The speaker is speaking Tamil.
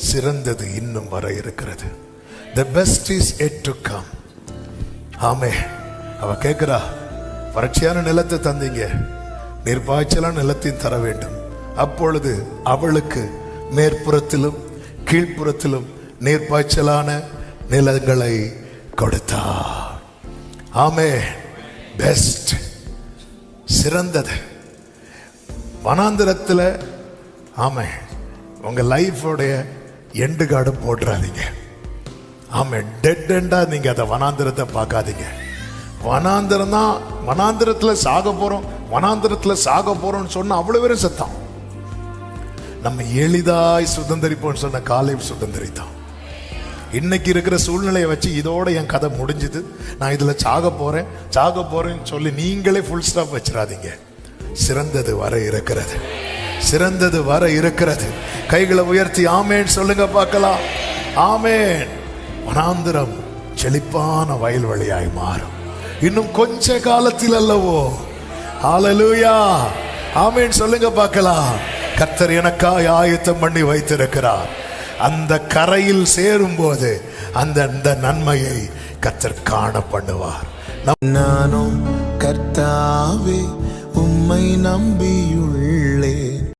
சிறந்தது இன்னும் வர இருக்கிறது. The best is yet to come. ஆமே. அவ கேட்கிறா, வறட்சியான நிலத்தை தந்தீங்க, நீர்ப்பாய்ச்சலான நிலத்தையும் தர வேண்டும். அப்பொழுது அவளுக்கு மேற்புறத்திலும் கீழ்ப்புறத்திலும் நீர்ப்பாய்ச்சலான நிலங்களை கொடுத்தார். ஆமே. பெஸ்ட், சிறந்தது. வனாந்திரத்தில் ஆமே உங்க லைஃபோடைய எண்டு கார்டு போட்டுறாதீங்க. ஆமே, டெட் எண்டா நீங்க அதை வனாந்திரத்தை பார்க்காதீங்க. வனாந்திரம் தான், வனாந்திரத்தில் சாக போறோம், வனாந்திரத்தில் சாக போறோம்னு சொன்ன அவ்வளவு பேரும் செத்தான். நம்ம எளிதாய் சுதந்திரிப்போம்னு சொன்ன காலேப் சுதந்திரித்தான். இன்னைக்கு இருக்கிற சூழ்நிலையை வச்சு இதோட என் கதை முடிஞ்சுது, நான் இதுல சாக போறேன்னு சொல்லி நீங்களே ஃபுல் ஸ்டாப் வச்சிடாதீங்க. சிறந்தது வர இருக்கிறது, சிறந்தது வர இருக்கிறது. கைகளை உயர்த்தி ஆமேன் சொல்லுங்க பார்க்கலாம். ஆமேன். வனாந்திரம் செழிப்பான வயல்வெளியாய் மாறும் இன்னும் கொஞ்ச காலத்தில் அல்லவோ. ஹல்லேலூயா. ஆமேன் சொல்லுங்க பார்க்கலாம். கர்த்தர் எனக்காய் ஆயத்தம் பண்ணி வைத்திருக்கிறார். அந்த கரையில் சேரும் போது அந்த நன்மையை கர்த்தர் காண பண்ணுவார். நானும் கர்த்தாவே உம்மை நம்பியுள்ளேன்.